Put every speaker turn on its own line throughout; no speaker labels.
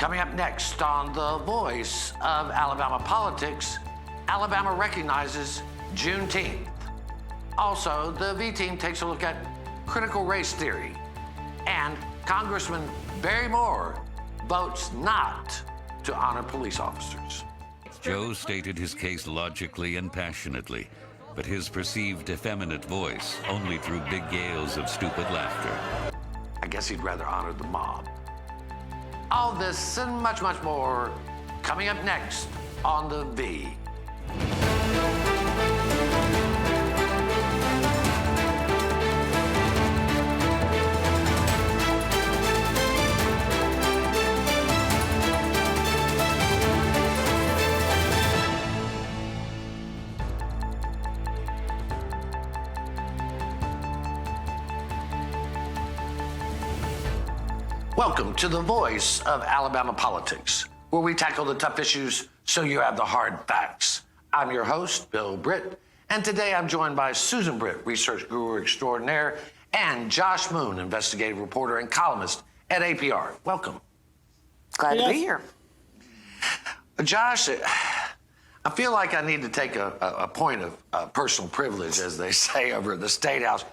Coming up next on The Voice of Alabama Politics, Alabama recognizes Juneteenth. Also, the V team takes a look at critical race theory. And Congressman Barry Moore votes not to honor police officers.
Joe stated his case logically and passionately, but his perceived effeminate voice only drew big gales of stupid laughter.
I guess he'd rather honor the mob. All this and much, much more coming up next on The V. Welcome to The Voice of Alabama Politics, where we tackle the tough issues so you have the hard facts. I'm your host, Bill Britt, and today I'm joined by Susan Britt, research guru extraordinaire, and Josh Moon, investigative reporter and columnist at APR. Welcome.
Glad to be here.
Josh, I feel like I need to take a point of personal privilege, as they say over at the State House.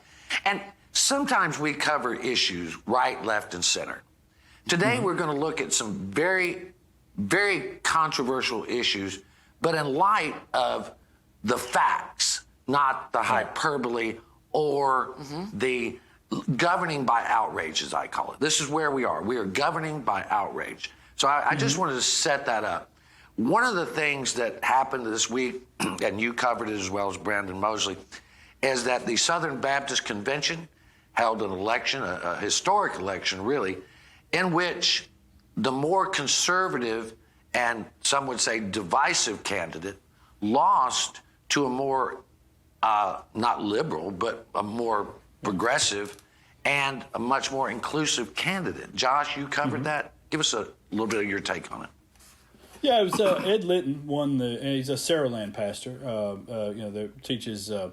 And sometimes we cover issues right, left, and center. Today, we're going to look at some very, very controversial issues, but in light of the facts, not the hyperbole or the governing by outrage, as I call it. This is where we are. We are governing by outrage. So I just wanted to set that up. One of the things that happened this week, and you covered it as well as Brandon Mosley, is that the Southern Baptist Convention held an election, a historic election, really, in which the more conservative and some would say divisive candidate lost to a more, not liberal, but a more progressive and a much more inclusive candidate. Josh, you covered that. Give us a little bit of your take on it.
Yeah, it was Ed Litton won and he's a Saraland pastor, that teaches, or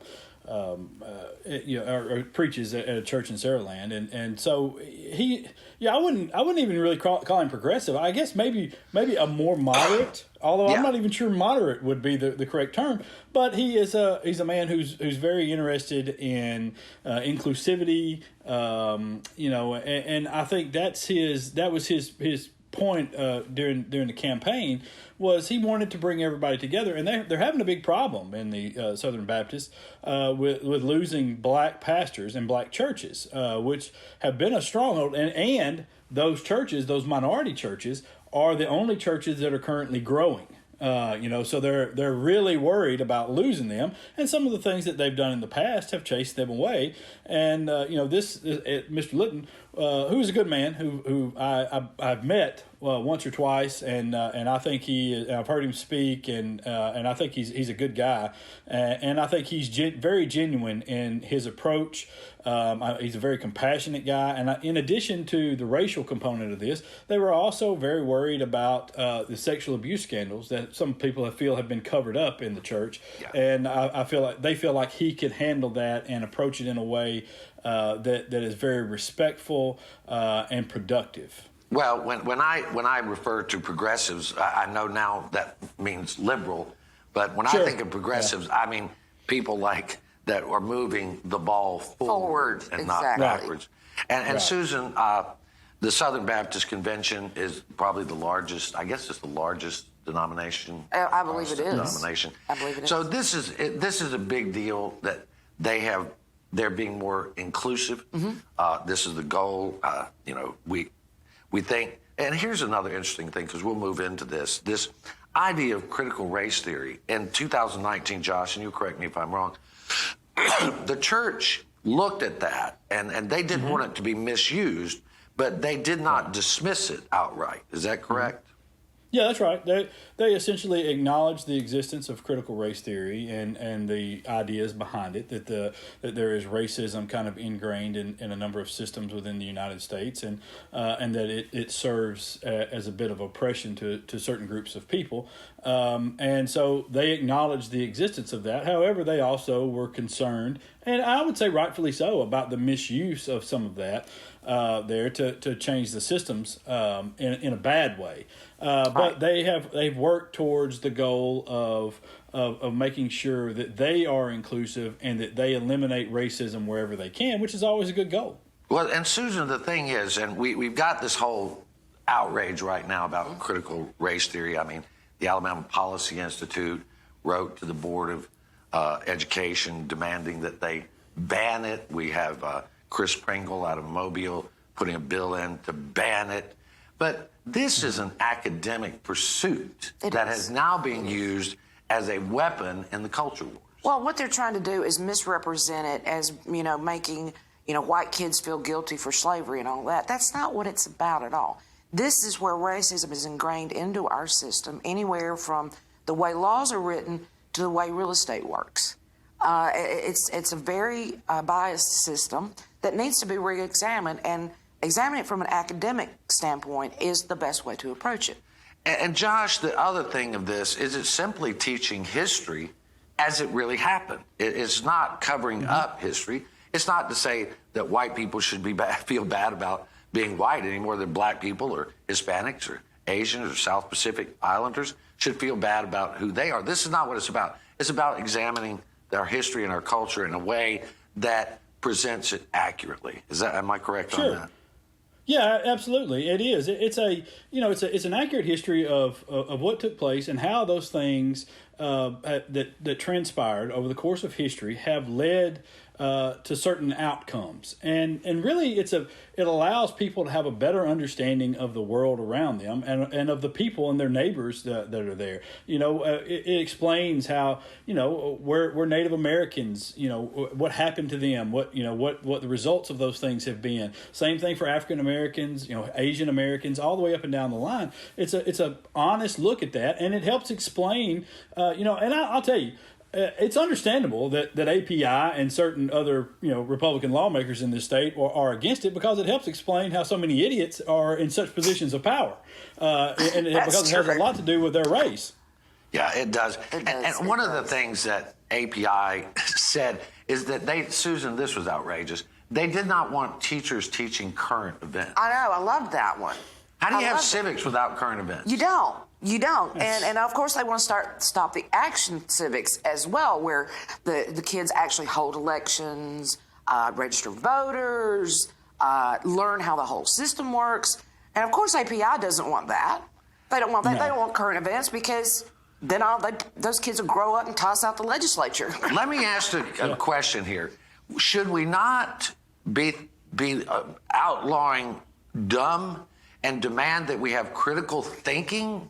preaches at a church in Saraland, and so I wouldn't even really call him progressive. I guess maybe a more moderate, although I'm not even sure moderate would be the correct term. But he's a man who's very interested in inclusivity, and I think that was his point during the campaign was he wanted to bring everybody together, and they're having a big problem in the Southern Baptists with losing black pastors and black churches, which have been a stronghold, and those churches, those minority churches, are the only churches that are currently growing. So they're really worried about losing them, and some of the things that they've done in the past have chased them away. And Mr. Litton, who's a good man, who I've met once or twice, and I think I've heard him speak, and I think he's a good guy, and I think he's very genuine in his approach. He's a very compassionate guy, and in addition to the racial component of this, they were also very worried about the sexual abuse scandals that some people feel have been covered up in the church, and I feel like they feel like he can handle that and approach it in a way that is very respectful and productive.
Well, when I refer to progressives, I know now that means liberal, but when I think of progressives, I mean people like that are moving the ball forward and not backwards. And Susan, the Southern Baptist Convention is probably the largest, I guess it's the largest denomination.
I believe it is.
Denomination.
I believe it is.
So this is a big deal that they're being more inclusive. This is the goal. We think, and here's another interesting thing, because we'll move into this idea of critical race theory. In 2019, Josh, and you correct me if I'm wrong, the church looked at that, and they didn't want it to be misused, but they did not dismiss it outright. Is that correct?
Yeah, that's right. They essentially acknowledge the existence of critical race theory and the ideas behind it, that there is racism kind of ingrained in a number of systems within the United States, and that it serves as a bit of oppression to certain groups of people. And so they acknowledge the existence of that. However, they also were concerned And I would say rightfully so about the misuse of some of that there to change the systems in a bad way. But they've worked towards the goal of making sure that they are inclusive and that they eliminate racism wherever they can, which is always a good goal.
Well, and Susan, the thing is, and we've got this whole outrage right now about critical race theory. I mean, the Alabama Policy Institute wrote to the Board of Education demanding that they ban it. We have Chris Pringle out of Mobile putting a bill in to ban it. But this is an academic pursuit that is now being used as a weapon in the culture wars.
Well, what they're trying to do is misrepresent it as, making, white kids feel guilty for slavery and all that. That's not what it's about at all. This is where racism is ingrained into our system, anywhere from the way laws are written to the way real estate works. It's a very biased system that needs to be re-examined, and examining it from an academic standpoint is the best way to approach it.
And Josh, the other thing of this is it's simply teaching history as it really happened. It's not covering up history. It's not to say that white people should feel bad about being white any more than black people or Hispanics or Asians or South Pacific Islanders should feel bad about who they are. This is not what it's about. It's about examining our history and our culture in a way that presents it accurately. Am I correct on that?
Yeah, absolutely. It is. It's an accurate history of what took place and how those things that transpired over the course of history have led to certain outcomes, and really it allows people to have a better understanding of the world around them and of the people and their neighbors that are there. It explains how where Native Americans, what happened to them, what the results of those things have been. Same thing for African Americans, Asian Americans, all the way up and down the line. It's a honest look at that, and it helps explain. And I'll tell you. It's understandable that API and certain other Republican lawmakers in this state are against it, because it helps explain how so many idiots are in such positions of power, and because it has a lot to do with their race.
Yeah, it does. And one of the things that API said is that Susan, this was outrageous. They did not want teachers teaching current events.
I know. I loved that one.
How do you have civics without current events?
You don't. And of course they want to stop the action civics as well, where the kids actually hold elections, register voters, learn how the whole system works. And of course API doesn't want that. They don't want that. No. They don't want current events, because then those kids will grow up and toss out the legislature.
Let me ask a question here. Should we not be outlawing dumb and demand that we have critical thinking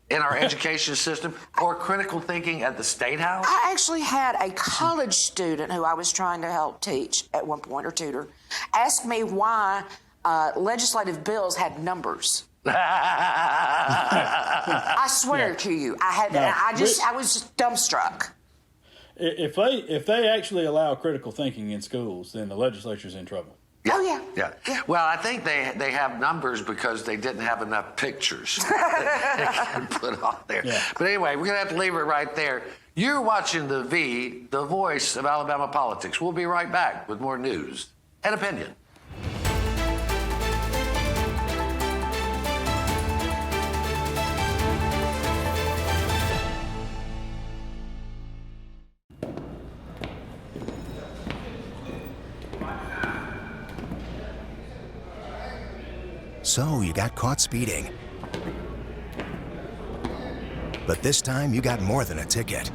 in our education system, or critical thinking at the State House?
I actually had a college student who I was trying to help teach at one point, or tutor, ask me why legislative bills had numbers. I swear to you, I was just dumbstruck.
If they actually allow critical thinking in schools, then the legislature's in trouble.
Yeah.
Oh, yeah.
Well, I think they have numbers because they didn't have enough pictures they could put on there. Yeah. But anyway, we're going to have to leave it right there. You're watching The V, the voice of Alabama politics. We'll be right back with more news and opinion.
So you got caught speeding. But this time you got more than a ticket.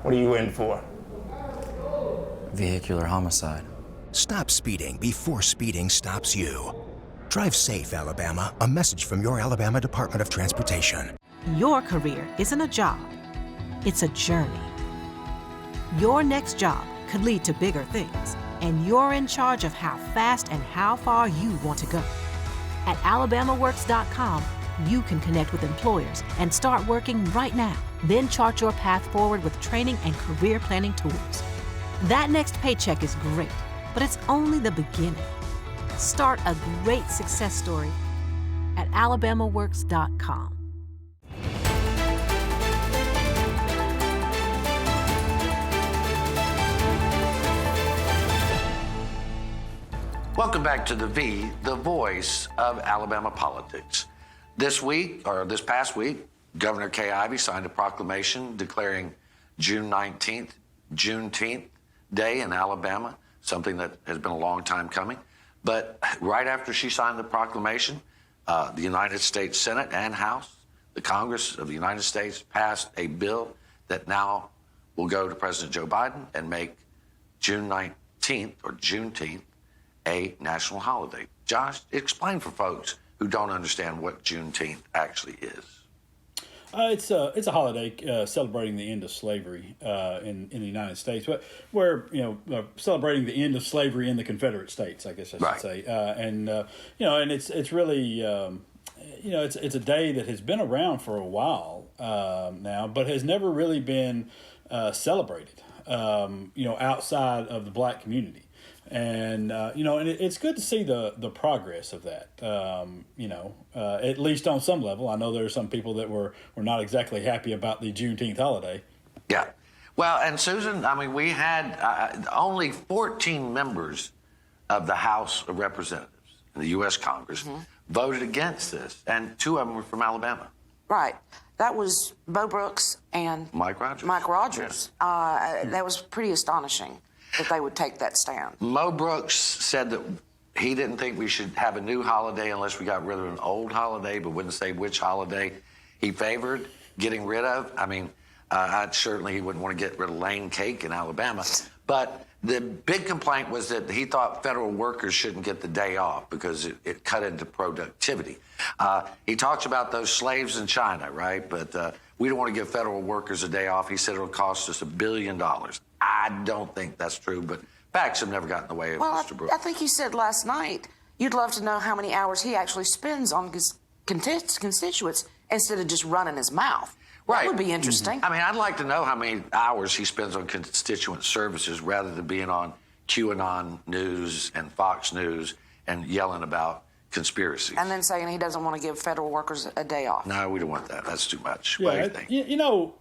What are you in for?
Vehicular homicide.
Stop speeding before speeding stops you. Drive safe, Alabama. A message from your Alabama Department of Transportation.
Your career isn't a job. It's a journey. Your next job could lead to bigger things, and you're in charge of how fast and how far you want to go. At alabamaworks.com, you can connect with employers and start working right now. Then chart your path forward with training and career planning tools. That next paycheck is great, but it's only the beginning. Start a great success story at alabamaworks.com.
Welcome back to the V, the voice of Alabama politics. This past week, Governor Kay Ivey signed a proclamation declaring June 19th, Juneteenth Day in Alabama, something that has been a long time coming. But right after she signed the proclamation, the United States Senate and House, the Congress of the United States, passed a bill that now will go to President Joe Biden and make June 19th or Juneteenth a national holiday. Josh, explain for folks who don't understand what Juneteenth actually is.
It's a holiday celebrating the end of slavery in the United States, where celebrating the end of slavery in the Confederate States, I guess I should say, and it's really it's a day that has been around for a while now, but has never really been celebrated, outside of the Black community. And and it's good to see the progress of that. At least on some level. I know there are some people that were not exactly happy about the Juneteenth holiday.
Yeah, well, and Susan, I mean, we had only 14 members of the House of Representatives in the U.S. Congress voted against this, and 2 of them were from Alabama.
Right. That was Bo Brooks and
Mike Rogers.
Yeah. That was pretty astonishing that they would take that stand.
Mo Brooks said that he didn't think we should have a new holiday unless we got rid of an old holiday, but wouldn't say which holiday he favored getting rid of. I mean, certainly he wouldn't want to get rid of Lane Cake in Alabama. But the big complaint was that he thought federal workers shouldn't get the day off because it cut into productivity. He talks about those slaves in China, right? But we don't want to give federal workers a day off. He said it'll cost us $1 billion. I don't think that's true, but facts have never gotten in the way of Mr. Brooks.
I think you said last night you'd love to know how many hours he actually spends on his constituents instead of just running his mouth.
Right.
That would be interesting.
I mean, I'd like to know how many hours he spends on constituent services rather than being on QAnon News and Fox News and yelling about conspiracies.
And then saying he doesn't want to give federal workers a day off.
No, we don't want that. That's too much.
Yeah,
what do you think?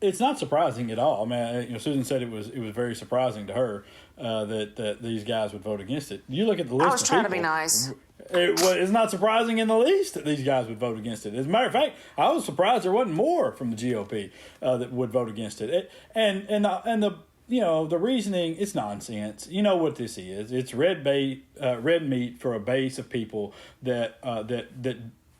It's not surprising at all. I mean, Susan said it was very surprising to her that these guys would vote against it. You look at the list.
I was trying to be nice.
It's not surprising in the least that these guys would vote against it. As a matter of fact, I was surprised there wasn't more from the GOP that would vote against it. And the reasoning, it's nonsense. You know what this is? It's red meat for a base of people that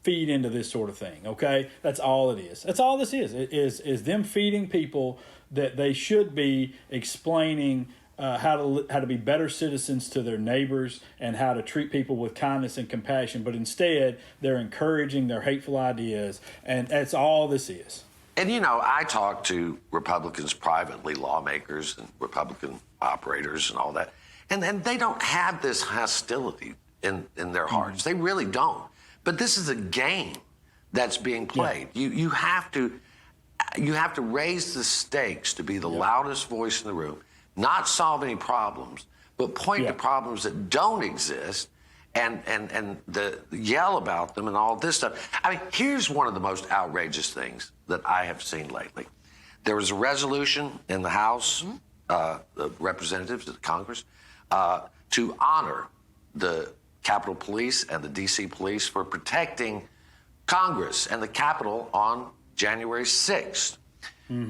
feed into this sort of thing. Okay, that's all it is. That's all this is. It is them feeding people that they should be explaining how to be better citizens to their neighbors and how to treat people with kindness and compassion. But instead, they're encouraging their hateful ideas, and that's all this is.
And I talk to Republicans privately, lawmakers and Republican operators and all that, and they don't have this hostility in their hearts. They really don't. But this is a game that's being played. Yeah. You have to raise the stakes to be the loudest voice in the room, not solve any problems, but point to problems that don't exist and yell about them and all this stuff. I mean, here's one of the most outrageous things that I have seen lately. There was a resolution in the House, the representatives of the Congress, to honor the Capitol Police and the D.C. Police for protecting Congress and the Capitol on January 6th.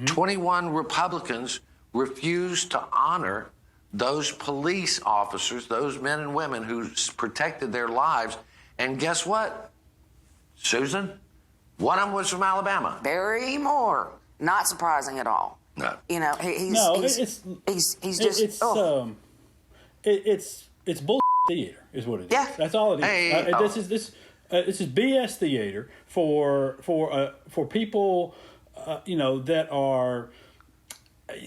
21 Republicans refused to honor those police officers, those men and women who protected their lives. And guess what, Susan? One of them was from Alabama.
Barry Moore. Not surprising at all.
No.
It's bull theater is what it is.
Yeah.
That's all it is.
Hey,
This is BS theater for people that are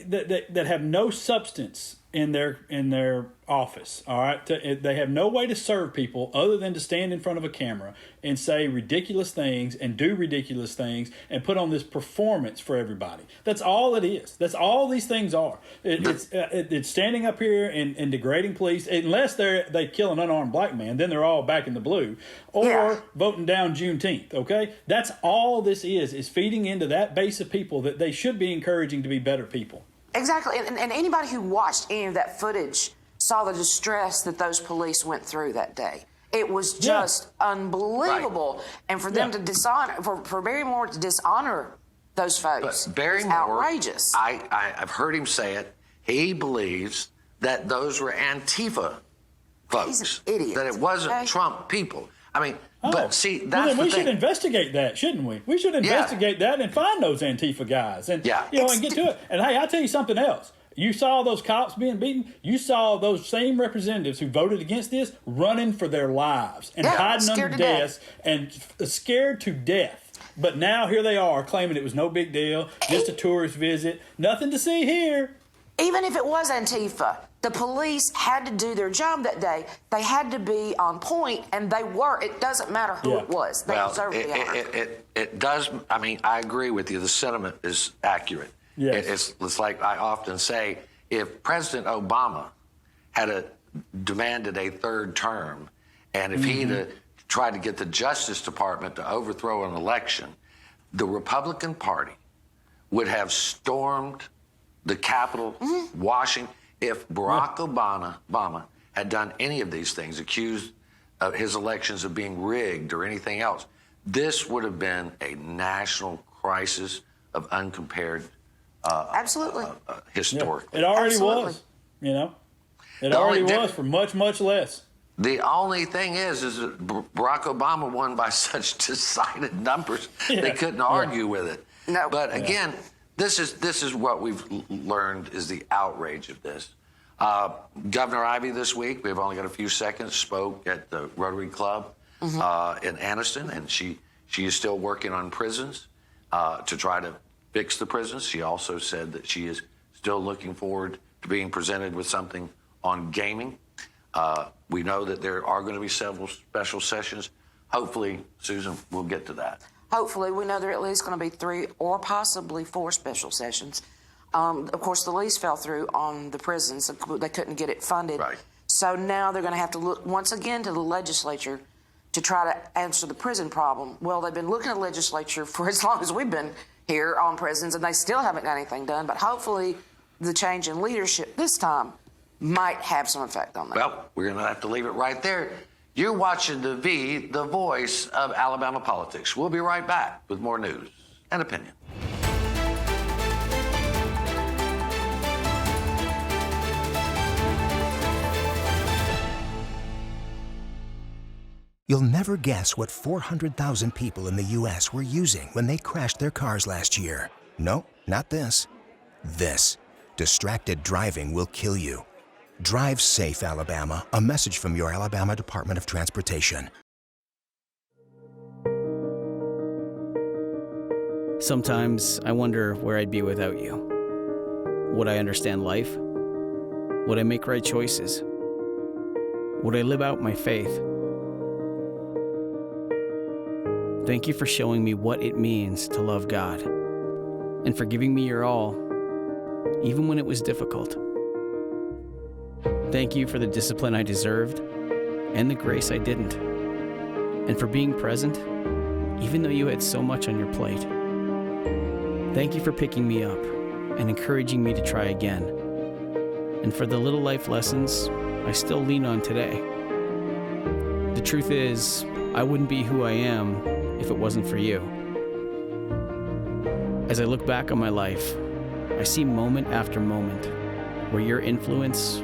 that have no substance in their office. All right, they have no way to serve people other than to stand in front of a camera and say ridiculous things and do ridiculous things and put on this performance for everybody. That's all it is. That's all these things are. It's standing up here and degrading police, unless they kill an unarmed black man, then they're all back in the blue, or voting down Juneteenth. Okay, that's all this is feeding into that base of people that they should be encouraging to be better people.
Exactly, and anybody who watched any of that footage saw the distress that those police went through that day. It was just unbelievable.
Right.
And for them to dishonor, for Barrymore to dishonor those folks,
But Barrymore,
outrageous.
I've heard him say it. He believes that those were Antifa folks.
He's an idiot.
That it wasn't
Okay.
Trump people. I mean, but see, that's
then we
the thing.
should investigate that, shouldn't we? We should investigate that and find those Antifa guys, and and get to it. And hey, I'll tell you something else. You saw those cops being beaten. You saw those same representatives who voted against this running for their lives and hiding under desks and scared to death. But now here they are claiming it was no big deal, just a tourist visit, nothing to see here.
Even if it was Antifa, the police had to do their job that day. They had to be on point, and they were. It doesn't matter who it was. They deserve the honor.
It does. I mean, I agree with you. The sentiment is accurate.
Yes.
It's like I often say, if President Obama had demanded a third term, and if he'd tried to get the Justice Department to overthrow an election, the Republican Party would have stormed the Capitol, Washington. If Barack Obama had done any of these things, accused his elections of being rigged or anything else, this would have been a national crisis of uncompared
Absolutely.
historic.
It already
Absolutely.
was, you know. It already was for much, much less.
The only thing is that Barack Obama won by such decided numbers, they couldn't argue with it.
No.
But again, this is what we've learned is the outrage of this. Governor Ivey this week, we've only got a few seconds, spoke at the Rotary Club in Anniston, and she is still working on prisons to try to fix the prisons. She also said that she is still looking forward to being presented with something on gaming. We know that there are going to be several special sessions. Hopefully, Susan, we'll get to that.
Hopefully, we know there are at least going to be 3 or possibly 4 special sessions. Of course, the lease fell through on the prisons. They couldn't get it funded.
Right.
So now they're going to have to look once again to the legislature to try to answer the prison problem. Well, they've been looking at the legislature for as long as we've been here on prisons, and they still haven't got anything done. But hopefully, the change in leadership this time might have some effect on that.
Well, we're going to have to leave it right there. You're watching The V, the voice of Alabama politics. We'll be right back with more news and opinion.
You'll never guess what 400,000 people in the U.S. were using when they crashed their cars last year. No, not this. This. Distracted driving will kill you. Drive safe, Alabama. A message from your Alabama Department of Transportation.
Sometimes I wonder where I'd be without you. Would I understand life? Would I make right choices? Would I live out my faith? Thank you for showing me what it means to love God and for giving me your all, even when it was difficult. Thank you for the discipline I deserved and the grace I didn't, and for being present, even though you had so much on your plate. Thank you for picking me up and encouraging me to try again, and for the little life lessons I still lean on today. The truth is, I wouldn't be who I am if it wasn't for you. As I look back on my life, I see moment after moment where your influence,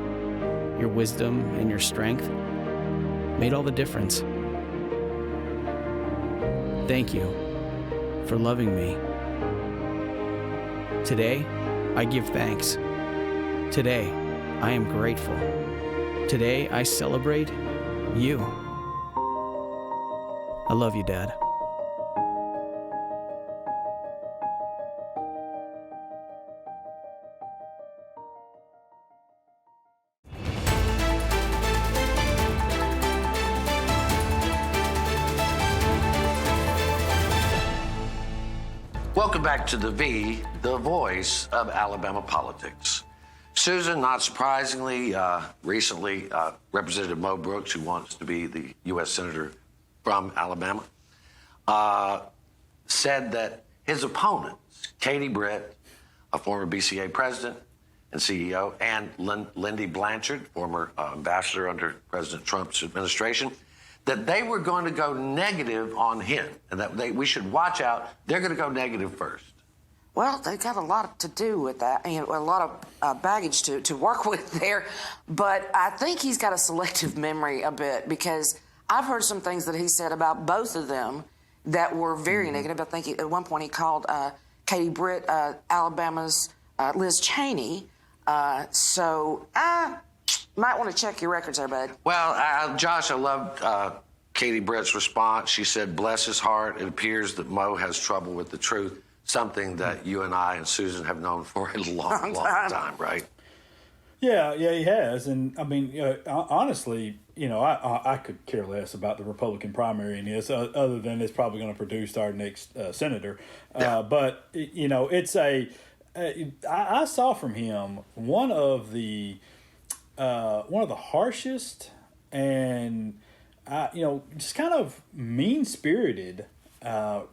your wisdom, and your strength made all the difference. Thank you for loving me. Today, I give thanks. Today, I am grateful. Today, I celebrate you. I love you, Dad.
Welcome back to The V, the voice of Alabama politics. Susan, not surprisingly, recently, Representative Mo Brooks, who wants to be the U.S. Senator from Alabama, said that his opponents, Katie Britt, a former BCA president, and CEO, and Lindy Blanchard, former ambassador under President Trump's administration, that they were going to go negative on him, and that we should watch out. They're going to go negative first.
Well, they've got a lot to do with that, a lot of baggage to work with there. But I think he's got a selective memory a bit, because I've heard some things that he said about both of them that were very negative. I think at one point he called Katie Britt Alabama's Liz Cheney. So I might want to check your records there, bud.
Well, Josh, I loved Katie Britt's response. She said, bless his heart, it appears that Mo has trouble with the truth. Something that you and I and Susan have known for a long time, right?
Yeah, he has. And, I mean, honestly, I could care less about the Republican primary in this, other than it's probably going to produce our next senator.
Yeah.
But, it's I saw from him one of the harshest and, just kind of mean-spirited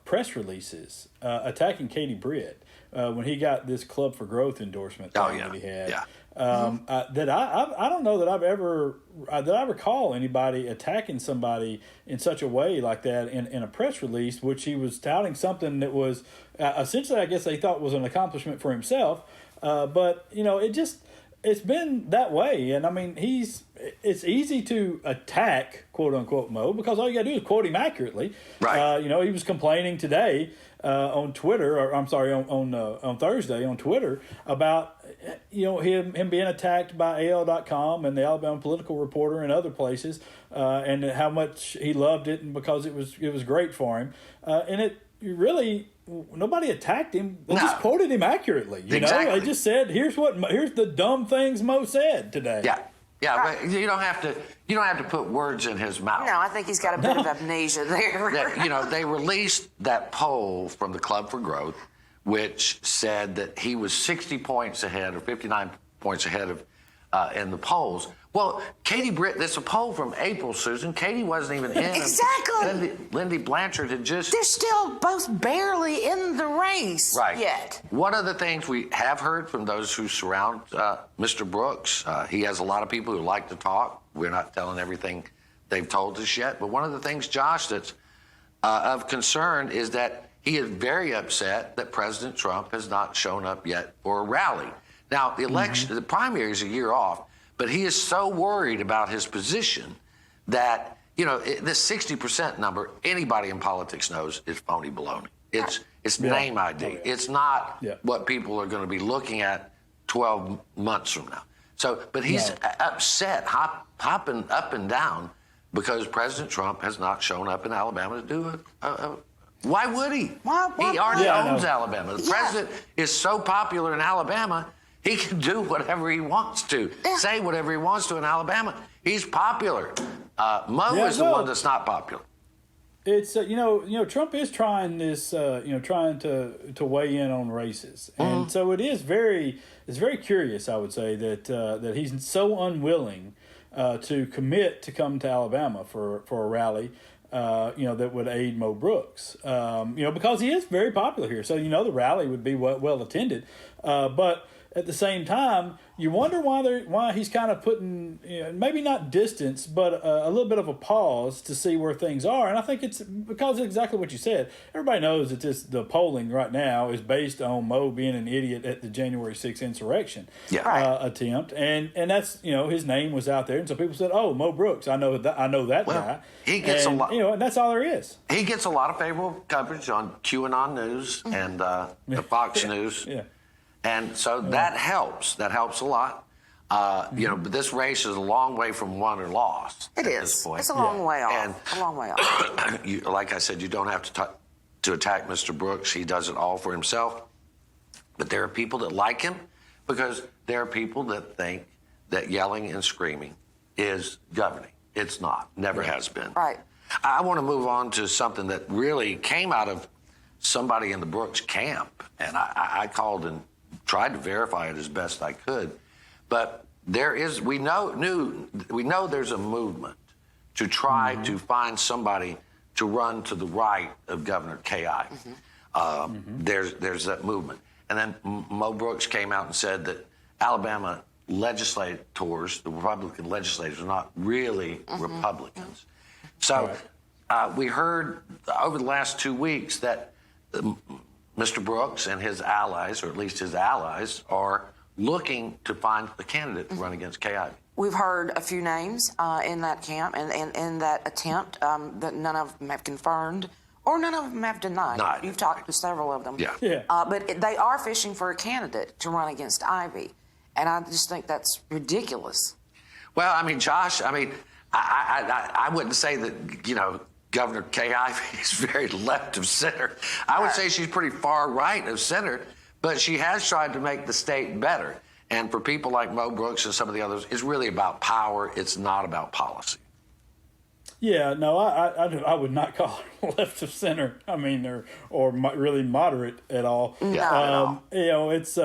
press releases attacking Katie Britt when he got this Club for Growth endorsement that he had.
Yeah.
That I don't know that I recall anybody attacking somebody in such a way like that in a press release, which he was touting something that was essentially, I guess they thought was an accomplishment for himself. But it's been that way. And I mean, it's easy to attack, quote unquote, Mo, because all you got to do is quote him accurately.
Right.
He was complaining today on Twitter, or I'm sorry, on Thursday on Twitter about, him being attacked by AL.com and the Alabama Political Reporter and other places, and how much he loved it and because it was great for him. And it really, nobody attacked him. They just quoted him accurately.
Exactly.
They just said, here's the dumb things Mo said today.
Yeah, but you don't have to put words in his mouth.
No, I think he's got a bit of amnesia there.
They released that poll from the Club for Growth, which said that he was 60 points ahead or 59 points ahead of in the polls. Well, Katie Britt, that's a poll from April, Susan. Katie wasn't even in.
Exactly.
Lindy Blanchard had just...
They're still both barely in the race yet.
One of the things we have heard from those who surround Mr. Brooks, he has a lot of people who like to talk. We're not telling everything they've told us yet. But one of the things, Josh, that's of concern is that he is very upset that President Trump has not shown up yet for a rally. Now, the election, the primary is a year off, but he is so worried about his position that, this 60% number, anybody in politics knows is phony baloney. It's name ID. It's not what people are going to be looking at 12 months from now. So, but he's upset, hopping up and down because President Trump has not shown up in Alabama to do why would he? He already owns Alabama. The president is so popular in Alabama, he can do whatever he wants to, say whatever he wants to in Alabama. He's popular. Mo is the one that's not popular.
It's Trump is trying this, trying to weigh in on races, and so it's very curious, I would say, that he's so unwilling to commit to come to Alabama for a rally. That would aid Mo Brooks, because he is very popular here. So, the rally would be well attended. But at the same time, you wonder why he's kind of putting, maybe not distance, but a little bit of a pause to see where things are. And I think it's because of exactly what you said. Everybody knows that the polling right now is based on Mo being an idiot at the January 6th insurrection attempt. And that's, his name was out there. And so people said, oh, Mo Brooks, I know that guy.
He gets a lot.
And that's all there is.
He gets a lot of favorable coverage on QAnon News and the Fox News.
Yeah.
And so that helps. That helps a lot. But this race is a long way from won or lost.
It is.
This point.
It's a long way off.
And
a long way off.
Like I said, you don't have to attack Mr. Brooks. He does it all for himself. But there are people that like him because there are people that think that yelling and screaming is governing. It's not. Never has been.
Right.
I want to move on to something that really came out of somebody in the Brooks camp. And I called and tried to verify it as best I could. But we know there's a movement to try to find somebody to run to the right of Governor K.I. There's that movement. And then Mo Brooks came out and said that Alabama legislators, the Republican legislators, are not really Republicans. So we heard over the last 2 weeks that Mr. Brooks and his allies, or at least his allies, are looking to find a candidate to run against Kay Ivey.
We've heard a few names in that camp and in that attempt that none of them have confirmed or none of them have denied. You've talked to several of them.
Yeah.
But they are fishing for a candidate to run against Ivey. And I just think that's ridiculous.
Well, I mean, Josh, I wouldn't say that, Governor Kay Ivey is very left of center. I would say she's pretty far right of center, but she has tried to make the state better. And for people like Mo Brooks and some of the others, it's really about power. It's not about policy.
Yeah, no, I would not call her left of center. I mean, or really moderate at all.
Yeah, at all.
It's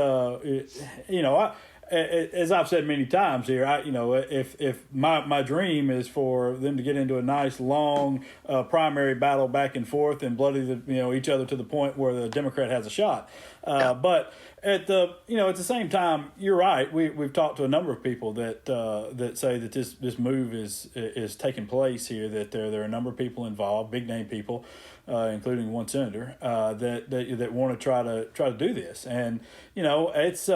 as I've said many times here, if my dream is for them to get into a nice long primary battle back and forth and bloody each other to the point where the Democrat has a shot. But at the same time, you're right. We've talked to a number of people that say that this move is taking place here. That there are a number of people involved, big name people, including one senator, that want to try to do this. And it's.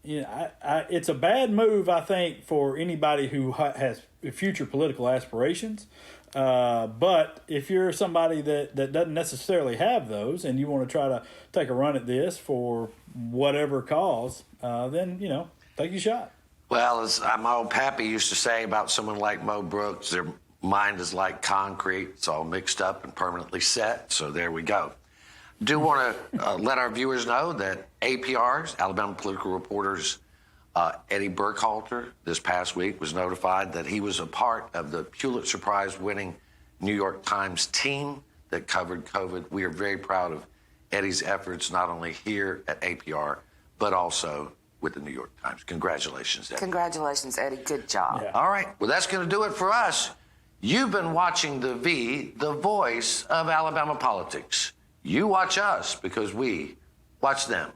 It's a bad move, I think, for anybody who has future political aspirations. But if you're somebody that doesn't necessarily have those and you want to try to take a run at this for whatever cause, then, take your shot.
Well, as my old pappy used to say about someone like Mo Brooks, their mind is like concrete. It's all mixed up and permanently set. So there we go. Do want to let our viewers know that APR's, Alabama Political Reporter's Ivey and Burkhalter, this past week was notified that he was a part of the Pulitzer Prize-winning New York Times team that covered COVID. We are very proud of Eddie's efforts, not only here at APR, but also with the New York Times. Congratulations, Eddie.
Congratulations, Eddie. Good job.
Yeah.
All right. Well, that's going to do it for us. You've been watching The V, the voice of Alabama politics. You watch us because we watch them.